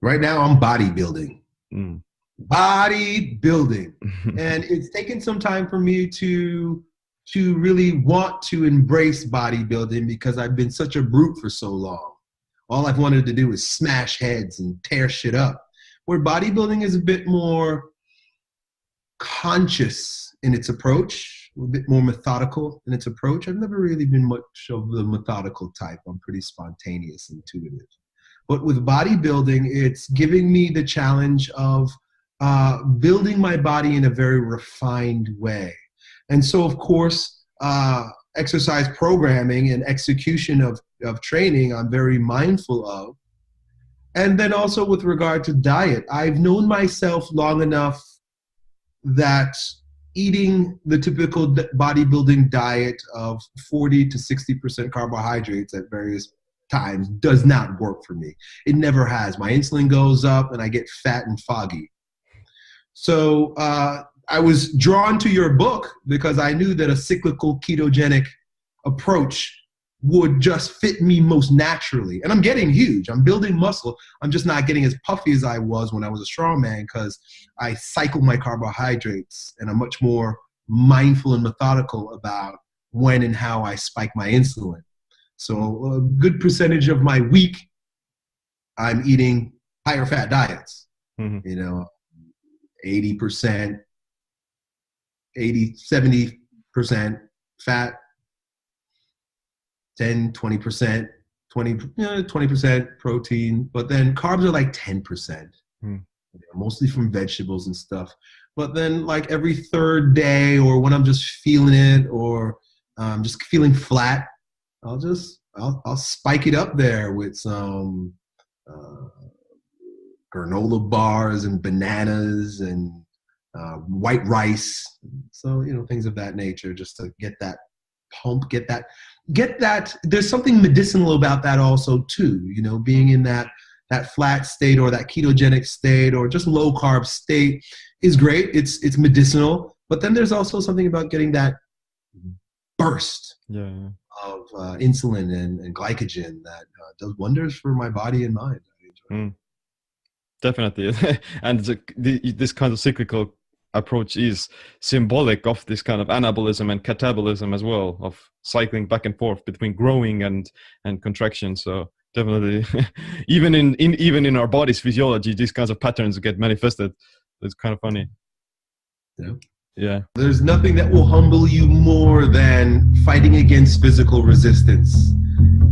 Right now I'm bodybuilding. Mm. Bodybuilding. And it's taken some time for me to really want to embrace bodybuilding because I've been such a brute for so long. All I've wanted to do is smash heads and tear shit up. Where bodybuilding is a bit more conscious in its approach, a bit more methodical in its approach. I've never really been much of the methodical type. I'm pretty spontaneous, intuitive. But with bodybuilding, it's giving me the challenge of building my body in a very refined way. And so, of course, exercise programming and execution of training, I'm very mindful of. And then also with regard to diet, I've known myself long enough that eating the typical bodybuilding diet of 40 to 60% carbohydrates at various times does not work for me. It never has. My insulin goes up and I get fat and foggy. So I was drawn to your book because I knew that a cyclical ketogenic approach would just fit me most naturally. And I'm getting huge. I'm building muscle. I'm just not getting as puffy as I was when I was a strongman because I cycle my carbohydrates and I'm much more mindful and methodical about when and how I spike my insulin. So a good percentage of my week, I'm eating higher fat diets, 80%, 70% fat, 10, 20%, 20% protein, but then carbs are like 10%, mostly from vegetables and stuff. But then like every third day or when I'm just feeling it or just feeling flat, I'll spike it up there with some granola bars and bananas and white rice. So, things of that nature just to get that pump, get that. There's something medicinal about that also too, being in that flat state or that ketogenic state or just low carb state is great. It's medicinal, but then there's also something about getting that burst of insulin and glycogen that does wonders for my body and mind. I enjoy it. Definitely. And this kind of cyclical approach is symbolic of this kind of anabolism and catabolism as well, of cycling back and forth between growing and contraction. So definitely, even in our body's physiology, these kinds of patterns get manifested. It's kind of funny. Yeah. There's nothing that will humble you more than fighting against physical resistance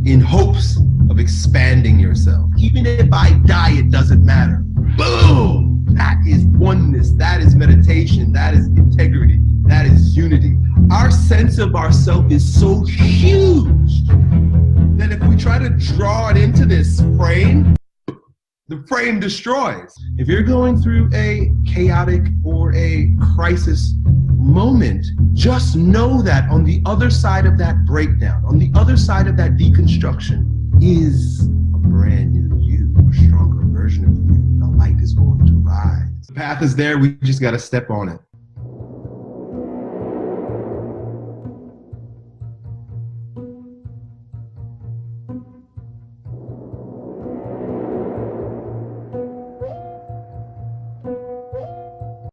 in hopes of expanding yourself. Even if I die, it doesn't matter. Boom! That is oneness. That is meditation. That is integrity. That is unity. Our sense of ourself is so huge that if we try to draw it into this frame, the frame destroys. If you're going through a chaotic or a crisis moment, just know that on the other side of that breakdown, on the other side of that deconstruction is a brand new you, a stronger version of you. The light is going to rise. The path is there. We just got to step on it.